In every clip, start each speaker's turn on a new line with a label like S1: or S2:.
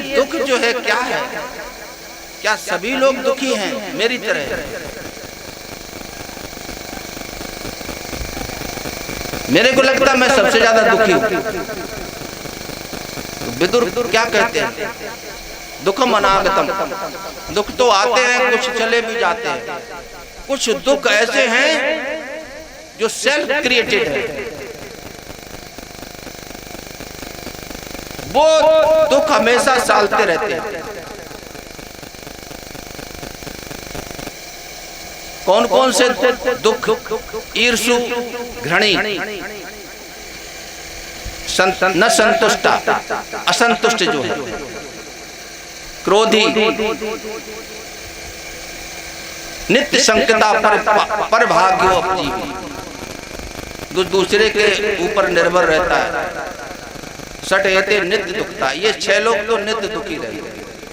S1: ये दुख जो है क्या है? क्या सभी लोग दुखी हैं मेरी तरह? मेरे को लगता है मैं सबसे ज्यादा दुखी हूं। विदुर क्या कहते हैं? दुखम अनागतम, दुख तो आते हैं, कुछ चले भी जाते हैं। कुछ दुख ऐसे हैं जो सेल्फ क्रिएटेड है। वो दुख हमेशा सालते रहते हैं। कौन कौन से दुख? ईर्षु, घृणी, न संतुष्टा, असंतुष्ट जो है, क्रोधी, नित्य संकता, पर भाग्यो अपजीवी, जो दूसरे के ऊपर निर्भर रहता है। सटयते नित्य दुखता, ये 6 लोग तो नित्य दुखी रहते।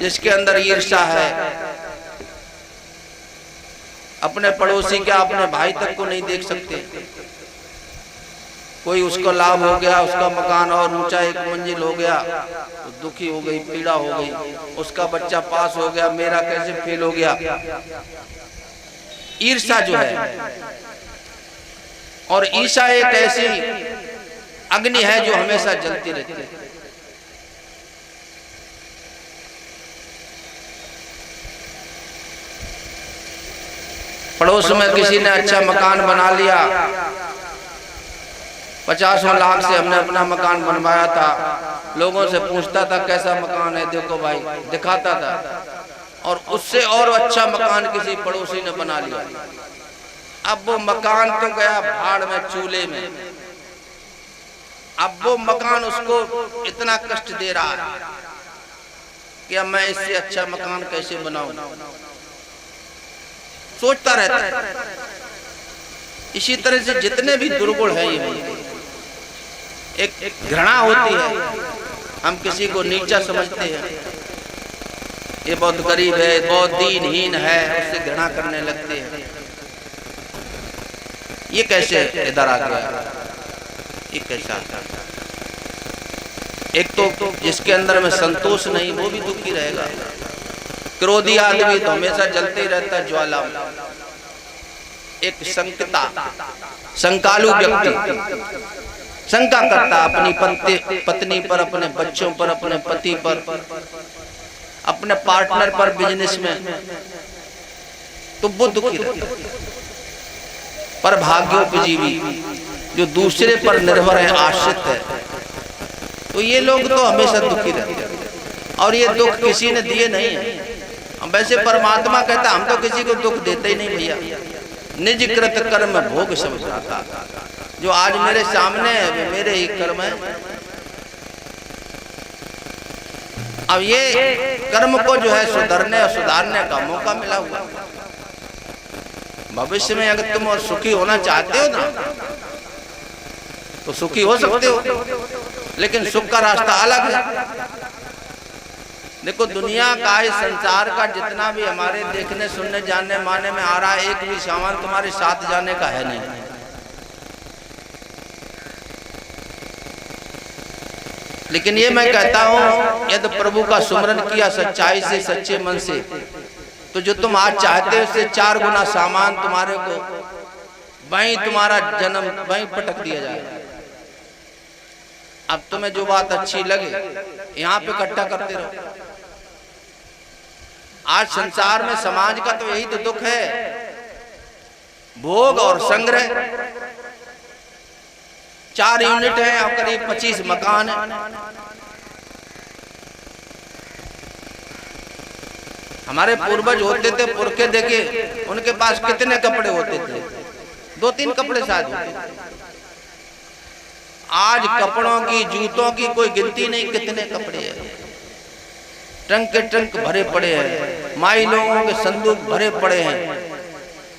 S1: जिसके अंदर ईर्षा है, अपने पड़ोसी के, अपने भाई तक को नहीं देख सकते। कोई उसको लाभ हो गया, उसका मकान और ऊंचा 1 मंजिल हो गया तो दुखी हो गई, पीड़ा हो गई। उसका बच्चा पास हो गया, मेरा कैसे फेल हो गया। ईर्षा जो है, और ईर्षा एक ऐसी अग्नि है जो हमेशा जलती रहती है। पड़ोस में किसी ने अच्छा मकान बना लिया, 50 लाख से हमने अपना मकान बनवाया था। लोगों से पूछता था कैसा मकान है, देखो भाई, दिखाता था। और उससे और अच्छा मकान किसी पड़ोसी ने बना लिया। अब वो मकान तो गया भाड़ में, चूल्हे में। अब वो मकान उसको इतना कष्ट दे रहा है कि अब मैं इससे अच्छा मकान कैसे बनाऊं, सोचता रहता है। इसी तरह से जितने भी दुर्गुण है, ये एक घृणा होती है। हम किसी को नीचा समझते हैं, ये बहुत गरीब है, बहुत दीनहीन है, उससे घृणा करने लगते हैं। ये कैसे इधर आ गया? ये कैसा? एक तो जिसके अंदर में संतोष नहीं, वो भी दुखी रहेगा। क्रोधी आदमी तो हमेशा जलते ही रहता ज्वाला। एक संकता, संकालु व्यक्ति, शंका करता अपनी पत्नी पर, अपने बच्चों पर, अपने पति पर, अपने पार्टनर पर, बिजनेस में, तो वो दुखी रहता। पर भाग्योपजीवी, जो दूसरे पर निर्भर है, आश्रित है, तो ये लोग तो हमेशा दुखी रहते हैं। और ये दुख किसी ने दिए नहीं है। वैसे परमात्मा कहता हम तो किसी को दुख देते ही नहीं भैया। निज कृत कर्म भोग सब जाता। जो आज मेरे सामने है वे मेरे ही कर्म है। अब ये कर्म को जो है सुधरने और सुधारने का मौका मिला हुआ। भविष्य में अगर तुम और सुखी होना चाहते हो ना, तो सुखी हो सकते हो, लेकिन सुख का रास्ता अलग है। देखो दुनिया का, इस संसार का जितना भी हमारे देखने, सुनने, जानने, मानने में आ रहा है, एक भी सामान तुम्हारे साथ जाने का है नहीं। लेकिन ये मैं कहता हूँ, यदि प्रभु का सुमरन किया सच्चाई से, सच्चे मन से, तो जो तुम आज चाहते हो उससे 4 गुना सामान तुम्हारे को वहीं तुम्हारा जन्म वहीं पटक दिया जाएगा। अब तुम्हें जो बात अच्छी लगे यहाँ पे इकट्ठा करते रहो। आज संसार में, समाज का तो यही तो दुख है, भोग और संग्रह। 4 यूनिट है और करीब 25 मकान है। हमारे पूर्वज होते थे, पुरखे देखे, उनके पास कितने कपड़े होते थे? 2-3 कपड़े शायद होते थे। आज कपड़ों की, जूतों की कोई गिनती नहीं, कितने कपड़े हैं। ट्रंक के ट्रंक भरे पड़े हैं, माई लोगों के संदूक भरे पड़े हैं।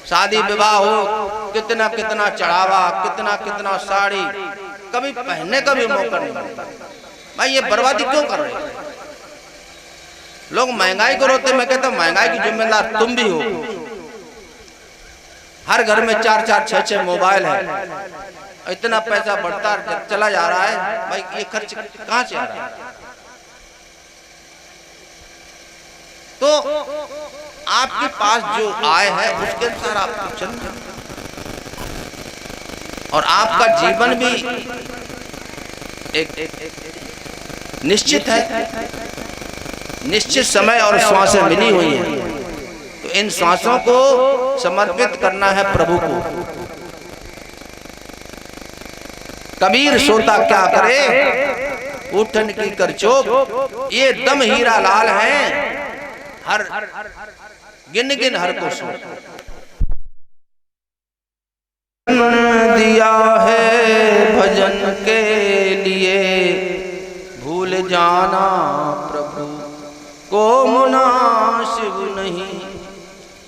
S1: शादी विवाह हो, कितना कितना चढ़ावा, कितना कितना साड़ी, कभी पहनने का भी मौका नहीं मिलता। भाई ये बर्बादी क्यों कर रहे हैं? लोग महंगाई को रोते, मैं कहता हूं महंगाई की जिम्मेदार तुम भी हो। हर घर में 4-4, 6-6 मोबाइल है। इतना पैसा बढ़ता चला जा रहा है, भाई ये खर्च कहां से आ रहा है? तो आपके पास जो आय है उसके अनुसार आपको चलना, और आपका जीवन भी एक निश्चित है, निश्चित समय और श्वासें मिली हुई हैं। तो इन श्वासों को समर्पित करना है प्रभु को। कबीर सोता क्या करे, उठन की कर चोप, ये दम हीरा लाल है, हर गिन गिन हर को सो। दिया है भजन के लिए, भूल जाना प्रभु को मुनासिब नहीं।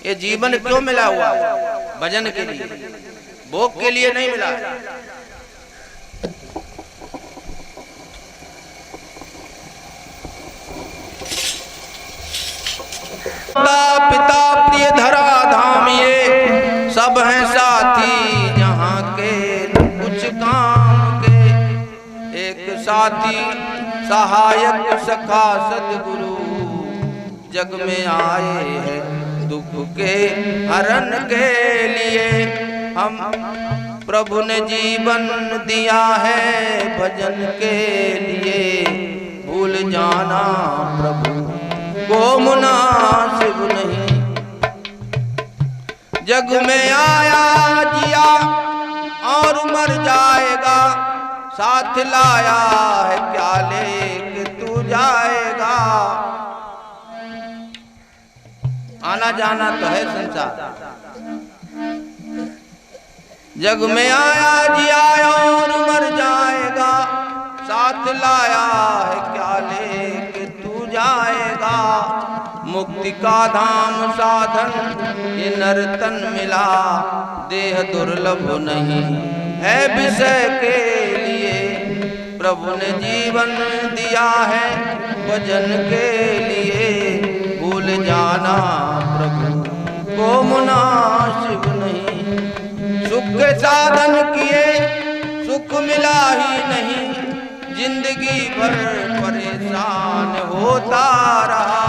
S1: ये जीवन क्यों मिला हुआ? भजन के लिए, भोग के लिए नहीं मिला। पिता प्रिय धरा धाम, ये सब हैं साथी जहाँ के कुछ काम के। एक साथी सहायक सखा सद्गुरु, जग में आए हैं दुख के हरण के लिए। हम प्रभु ने जीवन दिया है भजन के लिए, भूल जाना प्रभु को मुनासिब नहीं। जग में आया जिया और मर जाएगा, साथ लाया है क्या लेके तू जाएगा। आना जाना तो है संसार। जग में आया जिया और मर जाएगा, साथ लाया है क्या लेके तू जाएगा। मुक्ति का धाम साधन ये नर्तन मिला, देह दुर्लभ नहीं है विषय के लिए। प्रभु ने जीवन दिया है भजन के लिए, भूल जाना प्रभु को मुनासिब नहीं। सुख के साधन किए सुख मिला ही नहीं, जिंदगी भर परेशान होता रहा।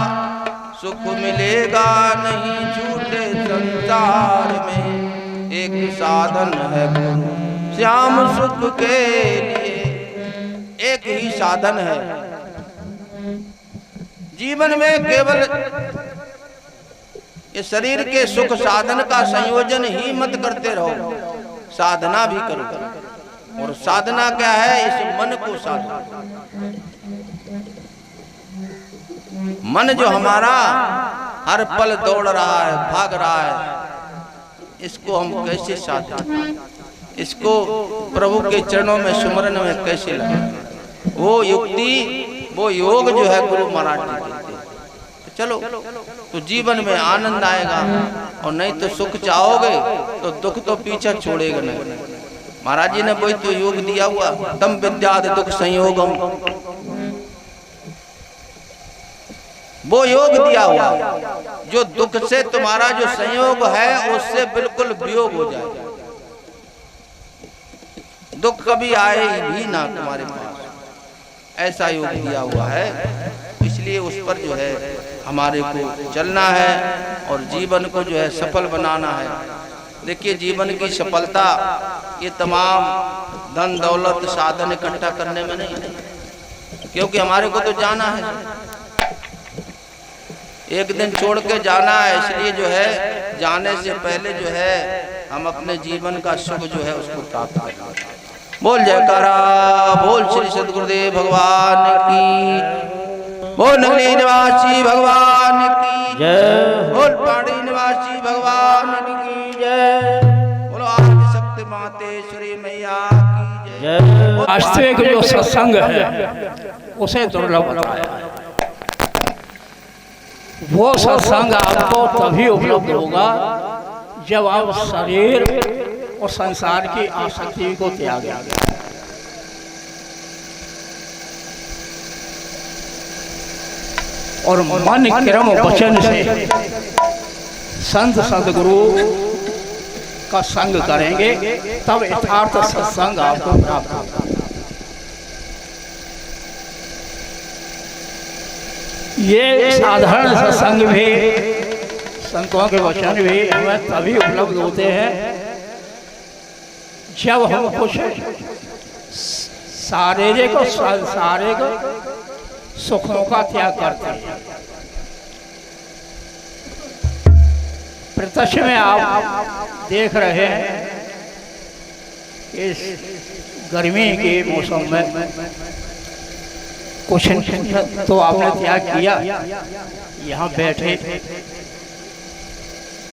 S1: सुख मिलेगा नहीं झूठे संसार में, एक साधन है गुरु श्याम सुख के लिए। एक ही साधन है जीवन में, केवल ये शरीर के सुख साधन का संयोजन ही मत करते रहो, साधना भी करो। और साधना क्या है? इस मन को साधो। मन जो हमारा हर पल दौड़ रहा है, भाग रहा है, इसको हम कैसे साधें? इसको प्रभु के चरणों में सुमरन में कैसे लगाएं? वो युक्ति, वो योग जो है गुरु महाराज जी कहते हैं। तो चलो, तो जीवन में आनंद आएगा, और नहीं तो सुख चाहोगे तो दुख तो पीछा छोड़ेगा नहीं। महाराज जी ने वही तो योग दिया हुआ, तम विद्याद दुख संयोगम, वो योग दिया हुआ जो दुख से तुम्हारा जो संयोग है उससे बिल्कुल वियोग हो जाए, दुख कभी आए भी ना तुम्हारे पास, ऐसा योग दिया हुआ है। इसलिए उस पर जो है हमारे को चलना है और जीवन को जो है सफल बनाना है। देखिए, जीवन की सफलता ये तमाम धन दौलत साधन इकट्ठा करने में नहीं है, क्योंकि हमारे को तो जाना है, एक दिन छोड़ के जाना है। इसलिए जो है जाने से पहले जो है हम अपने जीवन का सुख जो है उसको प्राप्त करें। बोल जयकारा, बोल श्री सद्गुरुदेव भगवान की, बोल नगरी निवासी भगवान की जय, बोल पहाड़ी निवासी भगवान की जय, बोलो आदि शक्ति मातेश्वरी मैया की जय।
S2: वास्तविक जो सत्संग है उसे दुर्लभ बताया है। वो सत्संग आपको तभी उपलब्ध होगा जब आप शरीर और संसार की आसक्ति को त्यागेंगे। और मन क्रम वचन से संत सद्गुरु का संग करेंगे, तब यथार्थ सत्संग आपको प्राप्त होगा। ये साधारण सत्संग भी, संतों के वचन भी हमें तभी उपलब्ध होते हैं जब हम कुछ शारीरिक और सांसारिक सुखों का त्याग करते हैं। प्रत्यक्ष में आप देख रहे हैं इस गर्मी के मौसम में कुछ तो आपने त्याग किया, यहाँ बैठे